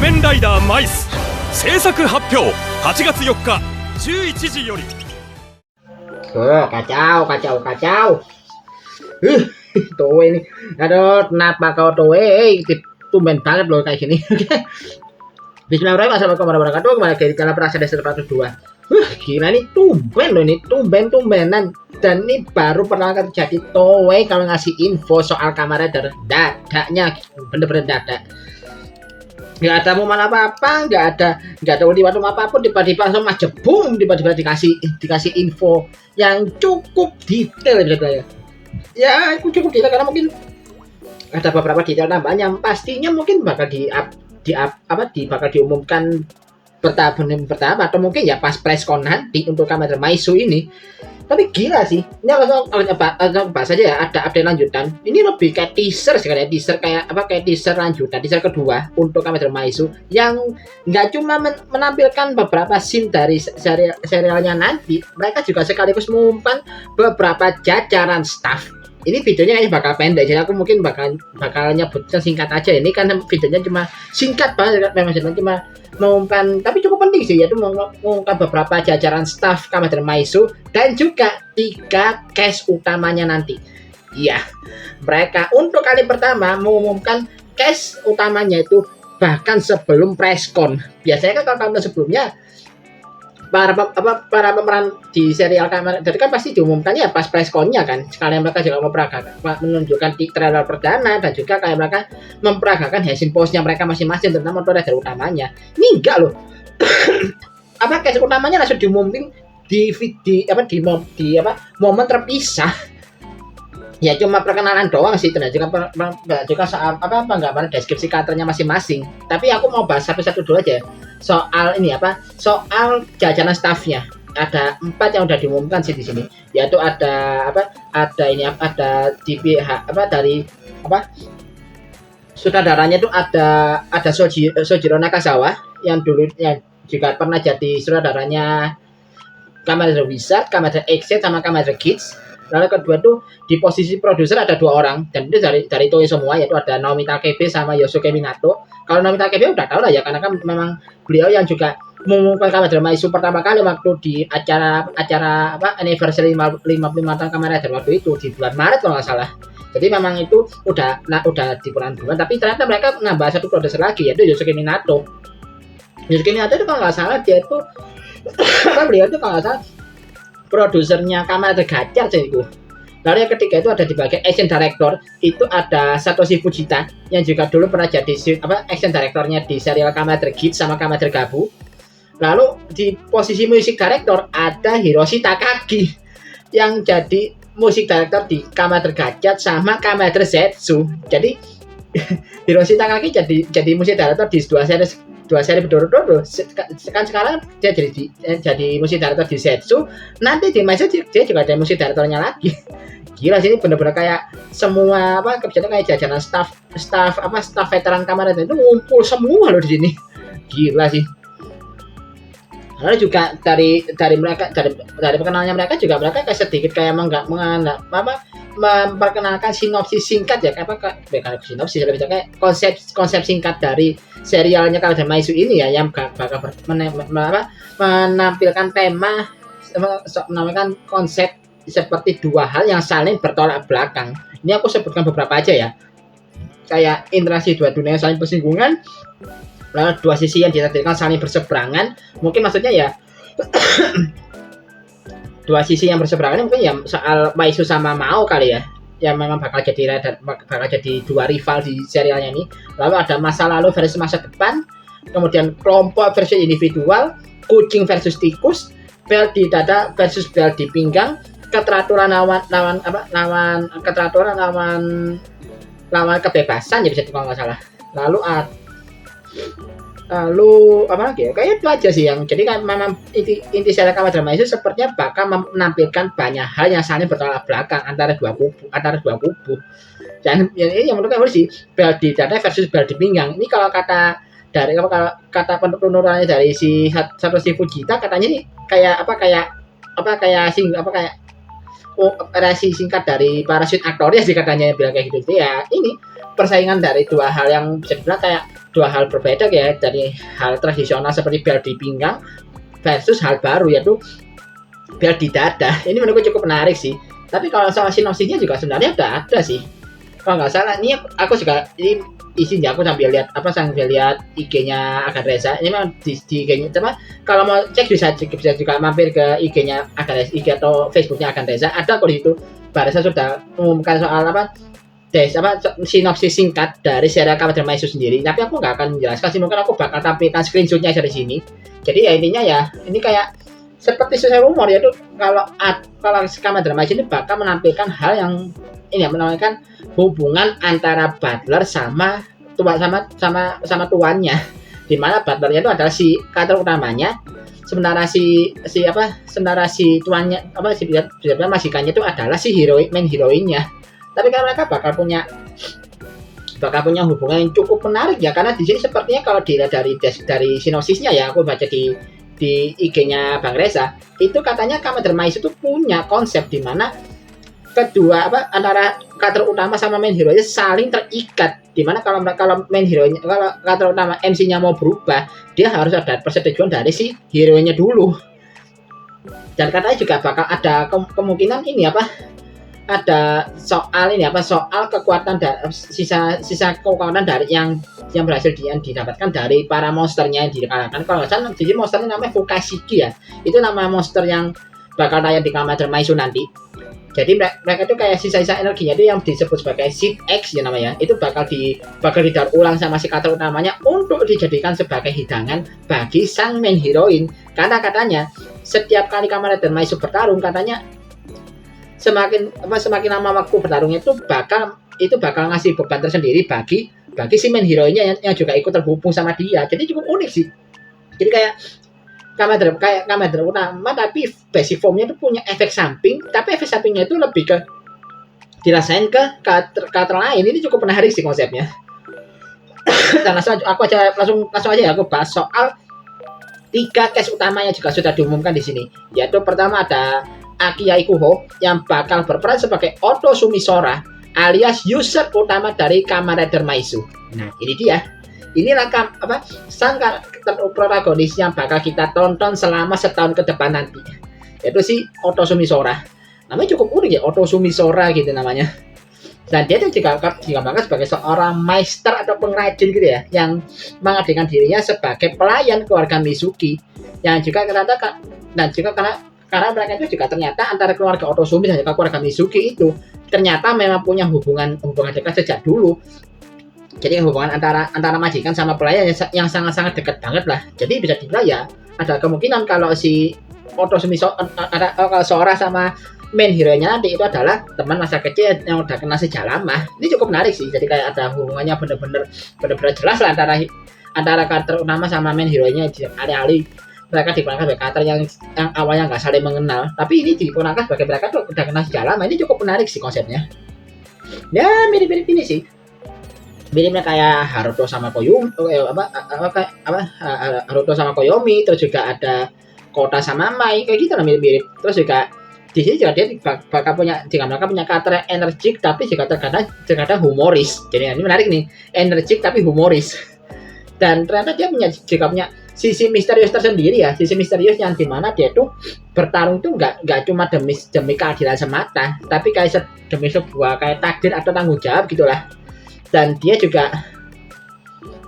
面ライダーマイス制作発表8月4日11時より。 Kacau, kacau, kacau. Tuh ini, aduh, kenapa kau tuh? Tumben banget loh kayak gini. Bismillahirrahmanirrahim. Assalamualaikum warahmatullahi wabarakatuh. Kembali lagi di channel Prasa Desa 102. Gila nih, tumben loh ini, tumbenan. Dan ini baru pernah terjadi Toei kalau ngasih info soal Kamen Rider. Dadaknya, bener-bener dadak. Nggak ada momen apa-apa, nggak ada ultimatum apapun, tiba-tiba langsung majebung, tiba-tiba dikasih info yang cukup detail ya cukup detail karena mungkin ada beberapa detail tambahan yang pastinya mungkin bakal bakal diumumkan bertahap atau mungkin ya pas preskon nanti untuk Kamen Rider Maisu ini. Tapi gila sih, ini langsung bahas aja ya, ada update lanjutan. Ini lebih kayak teaser sih, kayak teaser lanjutan, teaser kedua untuk Kamen Rider Maisu yang nggak cuma menampilkan beberapa scene dari serialnya nanti, mereka juga sekaligus mengumumkan beberapa jajaran staff. Ini videonya kayaknya bakal pendek, jadi aku mungkin bakal nyebutnya singkat aja. Ini kan videonya cuma singkat banget, memang cuma mengumumkan, tapi cukup penting sih, yaitu mengumumkan beberapa jajaran staff Kamen Rider Maisu dan juga 3 cast utamanya nanti. Iya, mereka untuk kali pertama mengumumkan cast utamanya itu bahkan sebelum preskon. Biasanya kan kalau tahun sebelumnya para pemeran di serial Kamen Rider kan pasti diumumkannya pas pressconnya kan. Sekalian mereka juga menunjukkan trailer perdana dan juga kayak mereka memperagakan hasil postnya mereka masing-masing, terutama untuk rider utamanya. Ini enggak loh. Case utamanya langsung diumumin di momen terpisah. Ya cuma perkenalan doang sih, dan juga soal nggak deskripsi karakternya masing-masing. Tapi aku mau bahas satu-satu dulu aja soal ini soal jajanan staffnya. Ada 4 yang udah diumumkan sih di sini, yaitu ada di pihak dari sutradaranya tuh ada Sojiro Nakazawa yang juga pernah jadi sutradaranya Kamen Rider Wizard, Kamen Rider X-Set sama Kamen Rider Kids. Lalu kedua tuh di posisi produser ada 2 orang, dan itu dari Toei semua, yaitu ada Naomi Takebe sama Yosuke Minato. Kalau Naomi Takebe udah tahu lah ya, karena kan memang beliau yang juga mengumumkan Kamen Rider Maisu pertama kali waktu di acara anniversary 55 tahun Kamen Rider waktu itu di bulan Maret kalau nggak salah. Jadi memang itu udah di bulan, tapi ternyata mereka nambah 1 produser lagi, yaitu Yosuke Minato. Yosuke Minato itu kalau nggak salah dia itu beliau itu kalau nggak salah produsernya Kamen Rider Gacha itu. Lalu yang ketiga itu ada di bagian action director, itu ada Satoshi Fujita yang juga dulu pernah jadi action directornya di serial Kamen Rider Kids sama Kamen Rider Gabu. Lalu di posisi music director ada Hiroshi Takagi yang jadi music director di Kamen Rider Gacha sama Kamen Rider Zetsu. Jadi Hiroshi Takagi jadi music director di 2 seri berturut-turut. Sekarang dia jadi musik director di Zetsu, nanti di Maisu dia juga ada musik directornya lagi. Gila sih, ini bener-bener kayak semua kebijakan kayak jajanan staff veteran Kamen Rider itu ngumpul semua loh di sini. Gila sih. Lalu juga dari perkenalannya mereka juga mereka kayak sedikit kayak memperkenalkan sinopsis singkat ya, sinopsis lebih kayak konsep singkat dari serialnya Kamen Rider Maisu ini ya, yang bakal menampilkan tema, menampilkan konsep seperti 2 hal yang saling bertolak belakang. Ini aku sebutkan beberapa aja ya, kayak interaksi 2 dunia saling bersinggungan, lalu 2 sisi yang ditakdirkan saling berseberangan. Mungkin maksudnya ya 2 sisi yang berseberangan mungkin ya soal Maisu sama Mao kali ya, yang memang bakal jadi 2 rival di serialnya ini. Lalu ada masa lalu versus masa depan, kemudian kelompok versus individual, kucing versus tikus, bel di dada versus bel di pinggang, keteraturan lawan kebebasan ya, bisa kalau nggak salah. Lalu apa lagi ya, kayak itu aja sih yang jadi kan memang inti serial Kamen Rider Maisu sepertinya bakal menampilkan banyak hal yang saling bertolak belakang antara dua kubu. Dan ini yang menurut aku sih, bel di dada versus bel di pinggang. Ini kalau kata penurutannya dari si Satoshi Fujita, katanya nih kayak versi singkat dari Parachute Actors sih katanya, bilang kayak gitu ya. Ini persaingan dari dua hal yang bisa dibilang kayak dua hal berbeda ya, dari hal tradisional seperti bel di pinggang versus hal baru yaitu bel di dada. Ini menurutku cukup menarik sih. Tapi kalau soal sinopsisnya juga sebenarnya udah ada sih. Kalau nggak salah, ini aku juga ini isinya aku sambil lihat IG-nya Agan Reza. Ini memang di IG-nya, coba kalau mau cek bisa juga mampir ke IG-nya Agan Reza, IG atau Facebooknya Agan Reza. Ada kok di situ. Baresa sudah mengumumkan soal sinopsis singkat dari serial Kamen Rider Maisu sendiri. Tapi aku nggak akan menjelaskan sih, mungkin aku bakal tampilkan screenshotnya dari sini. Jadi ya intinya ya, ini kayak seperti sesuai rumor yaitu kalau Kamen Rider Maisu ini bakal menampilkan hal yang ini ya, menampilkan hubungan antara butler sama tuannya, di mana butlernya itu adalah si karakter utamanya, sementara si tuannya majikannya itu adalah si main heroinnya. Tapi kan mereka bakal punya hubungan yang cukup menarik ya, karena di sini sepertinya kalau dilihat dari sinopsisnya ya, aku baca di IG-nya Bang Reza, itu katanya Kamen Rider Maisu itu punya konsep di mana kedua antara karakter utama sama main hero nya saling terikat, dimana kalau main hero nya, kalau karakter utama MC-nya mau berubah, dia harus ada persetujuan dari si hero nya dulu. Dan katanya juga bakal ada kemungkinan ini ada soal kekuatan dari sisa kekuatan dari yang berhasil didapatkan dari para monsternya yang dikalahkan. Kalau nggak salah jadi monsternya namanya Fukashiki ya, itu nama monster yang bakal tayang di Kamen Rider Maisu nanti. Jadi mereka itu kayak sisa-sisa energinya itu yang disebut sebagai Seed X ya namanya, itu bakal didaur ulang sama si karakter utamanya untuk dijadikan sebagai hidangan bagi sang main heroine. Karena katanya setiap kali Kamen Rider Maisu bertarung, katanya semakin lama waktu bertarungnya itu bakal ngasih beban tersendiri bagi si main heroine-nya yang juga ikut terhubung sama dia. Jadi cukup unik sih. Jadi kayak Kamen Rider utama, tapi basic formnya itu punya efek samping, tapi efek sampingnya itu lebih ke dirasain ke karakter lain. Ini cukup menarik sih konsepnya. Dan langsung aja ya aku bahas soal 3 case utamanya juga sudah diumumkan di sini. Yaitu pertama ada Akiya Ikuho yang bakal berperan sebagai Oto Sumisora alias user utama dari Kamen Rider Maisu. Nah, ini dia. Inilah sang karakter protagonis yang bakal kita tonton selama setahun ke depan nanti, yaitu si Oto Sumisora. Namanya cukup unik ya, Oto Sumisora gitu namanya. Dan dia itu juga bakal sebagai seorang maester atau pengrajin gitu ya, yang mengabdikan dirinya sebagai pelayan keluarga Mizuki, yang juga karena mereka itu juga ternyata antara keluarga Otosumi dan juga keluarga Mizuki itu ternyata memang punya hubungan dekat sejak dulu. Jadi hubungan antara majikan sama pelayan yang sangat-sangat dekat banget lah. Jadi bisa dibilang ya ada kemungkinan kalau si Otosumi Sora sama main hero-nya nanti itu adalah teman masa kecil yang udah kenal sejak lama. Ini cukup menarik sih. Jadi kayak ada hubungannya bener-bener jelas lah antara karakter utama sama main hero-nya. Alih-alih mereka diperankan sebagai karakter yang awalnya nggak saling mengenal, tapi ini diperankan sebagai mereka tuh udah kenal sejak lama. Ini cukup menarik sih konsepnya. Ya mirip-mirip ini sih. Miripnya kayak Haruto sama Koyumi, Haruto sama Koyomi, terus juga ada Kota sama Mai, kayak gitu lah mirip-mirip. Terus juga di sini juga dia bakal punya karakter energik tapi juga terkadang humoris. Jadi ini menarik nih, energik tapi humoris. Dan ternyata dia punya sisi misterius tersendiri ya, sisi misterius yang dimana dia tuh bertarung tuh nggak cuma demi keadilan semata, tapi kayak demi sebuah kayak takdir atau tanggung jawab gitulah. Dan dia juga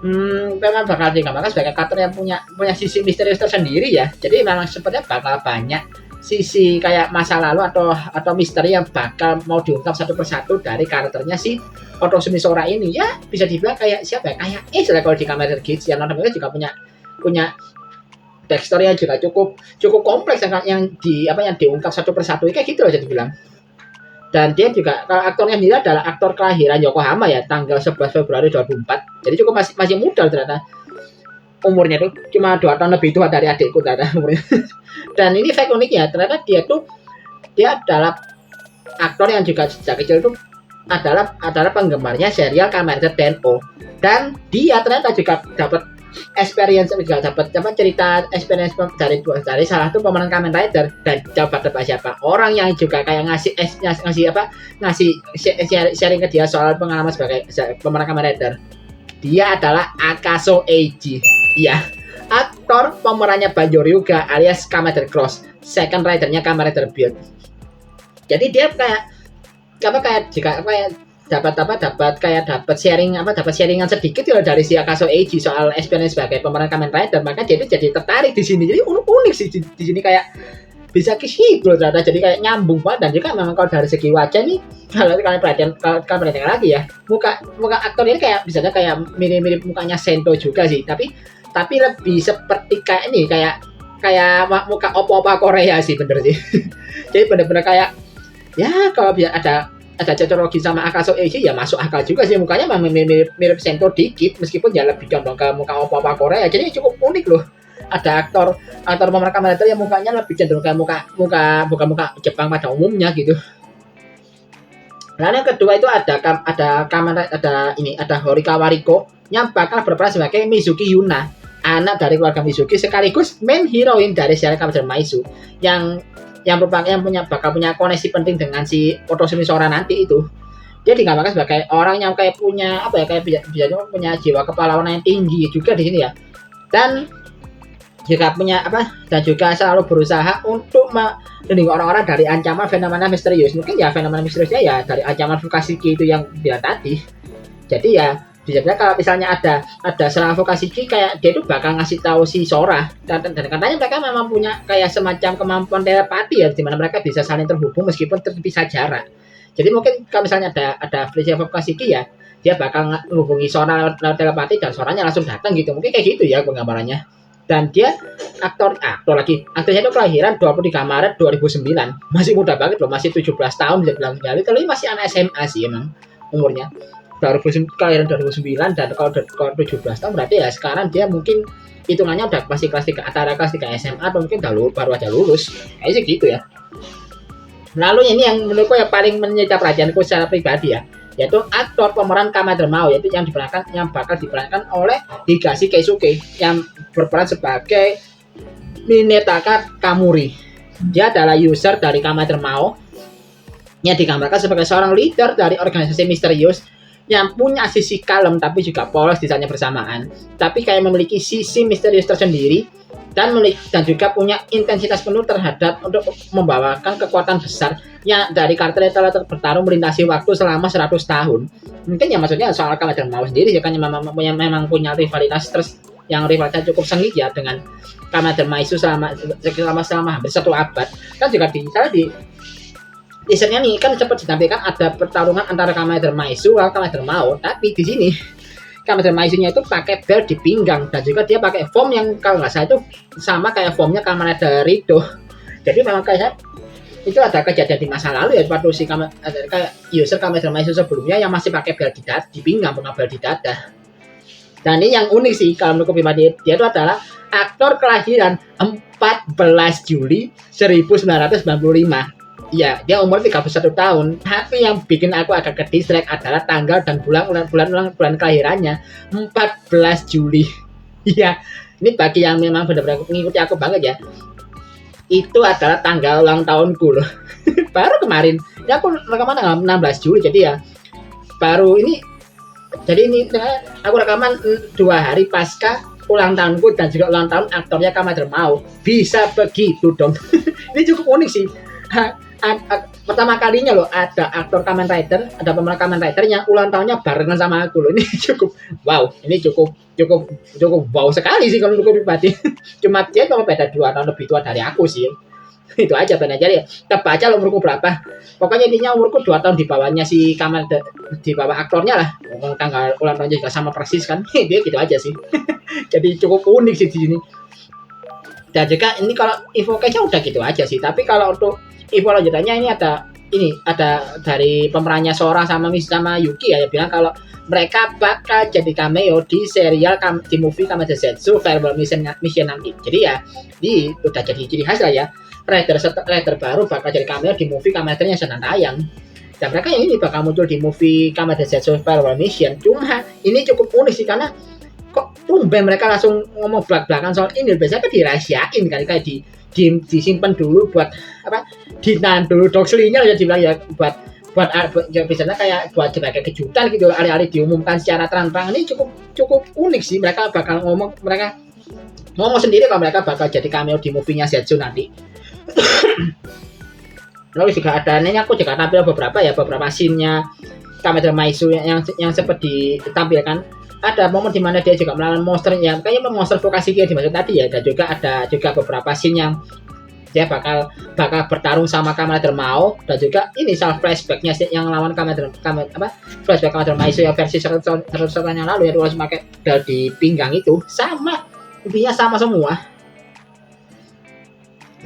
memang bakal dikembangkan sebagai karakter yang punya sisi misterius tersendiri ya. Jadi memang sepertinya bakal banyak sisi kayak masa lalu atau misteri yang bakal mau diungkap satu persatu dari karakternya si Oto Sumisora ini. Ya bisa dibilang kayak siapa ya, kayak lah kalau di Kamen Rider Kids yang nonton juga punya backstory yang juga cukup kompleks yang diungkap satu persatu kayak gitu loh jadi bilang. Dan dia juga kalau aktornya sendiri adalah aktor kelahiran Yokohama ya, tanggal 11 Februari 2004. Jadi cukup masih muda ternyata. Umurnya tuh cuma 2 tahun lebih tua dari adikku ternyata umurnya. Dan ini fact uniknya ternyata dia adalah aktor yang juga sejak kecil itu adalah penggemarnya serial Kamen Rider Den-O. Dan dia ternyata juga dapat experience juga dapat cerita experience dari salah satu pemeran Kamen Rider. Dan coba tebak siapa orang yang juga kayak ngasih sharing ke dia soal pengalaman sebagai pemeran Kamen Rider. Dia adalah Akaso Eiji. Iya, aktor pemerannya Banjo Ryuga alias Kamen Rider Cross, second ridernya Kamen Rider Build. Jadi dia kayak dapat sharingan sedikit ya dari si Akaso Eiji soal experience sebagai pemeran Kamen Rider. Maka dia itu jadi tertarik di sini. Jadi unik sih di sini, kayak bisa kehibur ternyata, jadi kayak nyambung banget. Dan juga memang kalau dari segi wajah nih, kalau kalian perhatikan lagi ya, muka aktor ini kayak misalnya kayak mirip mukanya Sento juga sih, tapi lebih seperti kayak ini, kayak muka opa-opa Korea sih, bener sih. Jadi bener-bener kayak ya kalau ada cocokologi sama Akaso Eiji ya masuk akal juga sih. Mukanya memang mirip Sento dikit, meskipun ya lebih condong ke muka opa-opa Korea. Jadi cukup unik loh. Ada aktor pemeran Kamen Rider yang mukanya lebih cenderung kayak bukan muka Jepang pada umumnya gitu. Lalu yang kedua itu ada Horikawa Riko yang bakal berperan sebagai Mizuki Yuna, anak dari keluarga Mizuki sekaligus main heroine dari serial Kamen Rider Maizu yang bakal punya koneksi penting dengan si Otosumi Sora nanti itu. Dia digambarkan sebagai orang yang kayak punya punya jiwa kepahlawanan yang tinggi juga di sini ya. Dan juga selalu berusaha untuk melindungi orang-orang dari ancaman fenomena misterius. Mungkin ya fenomena misteriusnya ya dari ancaman Fukashiki itu yang dia tadi. Jadi ya biasanya kalau misalnya ada serangan Fukashiki, kayak dia itu bakal ngasih tahu si Sora, dan katanya mereka memang punya kayak semacam kemampuan telepati ya, di mana mereka bisa saling terhubung meskipun terpisah jarak. Jadi mungkin kalau misalnya ada peristiwa Fukashiki ya, dia bakal menghubungi Sora lewat telepati dan Soranya langsung datang gitu. Mungkin kayak gitu ya penggambarannya. Dan dia aktornya itu kelahiran 23 Maret 2009. Masih muda banget loh, masih 17 tahun bisa bilang sekali. Tapi masih anak SMA sih emang umurnya. Kelahiran 2009, dan kalau 17 tahun berarti ya sekarang dia mungkin hitungannya udah masih kelas 3, antara kelas 3 SMA atau mungkin baru aja lulus. Kayaknya sih gitu ya. Lalu ini yang menurutku yang paling menyita perhatianku secara pribadi ya, yaitu aktor pemeran Kamen Rider Mao, yaitu yang bakal diperankan oleh Higashi Keisuke yang berperan sebagai Minetaka Kamuri. Dia adalah user dari Kamen Rider Mao yang digambarkan sebagai seorang leader dari organisasi misterius yang punya sisi kalem tapi juga polos di saatnya bersamaan, tapi kayak memiliki sisi misterius tersendiri dan juga punya intensitas penuh terhadap untuk membawakan kekuatan besar yang dari karakter yang telah bertarung melintasi waktu selama 100 tahun. Mungkin ya maksudnya soal Kamen Rider Mao sendiri ya kan, memang punya rivalitas yang rivalitas cukup sengit ya dengan Kamen Rider Maizu selama hampir 1 abad. Kan juga di teasernya nih kan sempat ditampilkan ada pertarungan antara Kamen Rider Maizu dan Kamen Rider Mao, tapi di sini Kamen Rider Maizu-nya itu pakai belt di pinggang, dan juga dia pakai form yang kalau nggak salah itu sama kayak formnya Kamen Rider Rido. Jadi memang kayak itu ada kejadian di masa lalu ya, waktu si kayak user Kamen Rider Maizu sebelumnya yang masih pakai belt di pinggang, bukan belt di dada. Dan ini yang unik sih kalau menurutku pribadi, dia itu adalah aktor kelahiran 14 Juli 1995. Iya, dia umur 31 tahun. Tapi yang bikin aku agak ke distract adalah tanggal dan bulan kelahirannya 14 Juli. Iya, ini bagi yang memang benar-benar mengikuti aku banget ya. Itu adalah tanggal ulang tahunku loh. Baru kemarin. Ya aku rekaman tanggal 16 Juli, jadi ya baru ini. Jadi ini aku rekaman 2 hari pasca ulang tahunku dan juga ulang tahun aktornya Kamen Rider Mao. Bisa begitu dong. Ini cukup unik sih. Pertama kalinya loh ada aktor Kamen Rider, ada pemeran Kamen Rider yang ulang tahunnya barengan sama aku loh. Ini cukup wow, ini cukup wow sekali sih kalau menurutku pribadi. Cuma dia cuma beda 2 tahun lebih tua dari aku sih. Itu aja benar. Jadi tebak aja lo umurku berapa. Pokoknya intinya umurku 2 tahun di bawahnya si Kamen Rider, di bawah aktornya lah. Tanggal ulang tahunnya juga sama persis kan. Dia gitu aja sih. Jadi cukup unik sih di sini. Dan juga ini kalau info kayaknya udah gitu aja sih. Tapi kalau untuk info lanjutannya ini ada dari pemerannya Sora sama Yuki ya, yang bilang kalau mereka bakal jadi cameo di serial di movie Kamen Rider Zetsu Farewell Mission nanti. Jadi ya udah jadi ciri khas lah ya, Rider baru bakal jadi cameo di movie Kamen Rider yang sedang tayang. Dan mereka yang ini bakal muncul di movie Kamen Rider Zetsu Farewell Mission. Cuma ini cukup unik sih, karena kok tumben mereka langsung ngomong belak-belakan soal ini. Biasanya kan dirahasiain kan, kayak disimpan dulu buat apa, ditahan dulu doxlinya ya dibilang ya, buat ya biasanya kayak buat sebagai kejutan gitu, alih-alih diumumkan secara terang-terangan. Ini cukup unik sih, mereka ngomong sendiri kalau mereka bakal jadi cameo di movie-nya Zetsu nanti. Lalu juga ada, ini aku juga tampil beberapa scene-nya Kamen Maisu yang sempat ditampilkan. Ada momen di mana dia juga melawan monster yang kayaknya monster vokasi dia dimaksud tadi ya, dan juga ada beberapa scene yang dia bakal bertarung sama Kamen Mao, dan juga ini soal flashbacknya yang lawan flashback Kamen Maisu yang versi 100 tahun yang lalu ya, harus pakai bel di pinggang itu, sama intinya sama semua.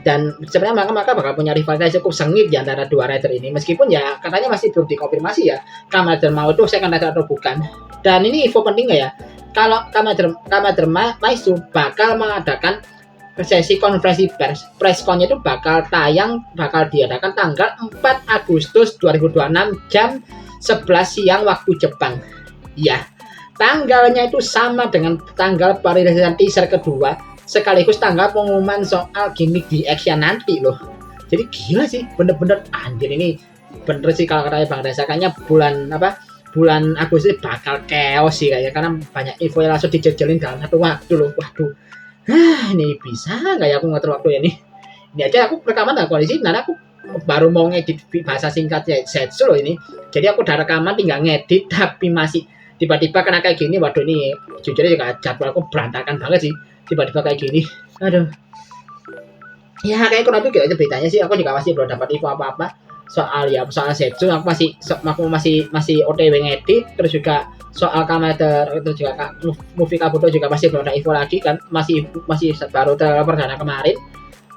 Dan sebenarnya mereka bakal punya rivalitas cukup sengit di antara dua rider ini, meskipun ya katanya masih belum dikonfirmasi ya Kamen Mao itu second rider atau bukan. Dan ini info penting nggak ya, kalau Kamen Maisu bakal mengadakan sesi konferensi press-con-nya itu bakal diadakan tanggal 4 Agustus 2026 jam 11 siang waktu Jepang. Ya, tanggalnya itu sama dengan tanggal perilisan teaser kedua, sekaligus tanggal pengumuman soal gimmick di action nanti loh. Jadi gila sih, bener-bener anjir, ini bener sih kalau katanya Bang Reza, kayaknya bulan Agustus bakal chaos sih kayaknya, karena banyak info yang langsung dijejelin dalam satu waktu loh. Waduh, ini bisa nggak ya aku ngatur waktu ya nih? Ini aja aku rekaman dalam kondisi, nah aku baru mau ngedit bahasa singkatnya Zetsu loh ini. Jadi aku udah rekaman tinggal ngedit, tapi masih tiba-tiba kena kayak gini. Waduh, ini jujur aja jadwal aku berantakan banget sih, tiba-tiba kayak gini. Aduh. Ya kayak kurang lebih gitu aja beritanya sih. Aku juga masih belum dapat info apa-apa soal Zetsu. Aku masih OTW ngedit, terus juga soal Kameter, terus juga movie Kabuto juga masih belum ada info lagi kan, masih baru perdana kemarin.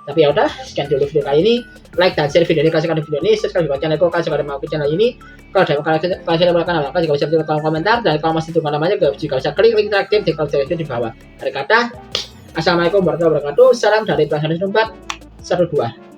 Tapi ya udah, sekian dulu video kali ini. Like dan share video ini, kasihkan video ini, subscribe channelku kalau sudah mau ke channel ini. Kalau kalian melakukan apa, juga bisa tulis kolom komentar, dan kalau masih tunggu namanya juga bisa klik link terakhir di kolom di bawah. Dari kata assalamualaikum warahmatullahi wabarakatuh. Salam dari Pelajaran 412.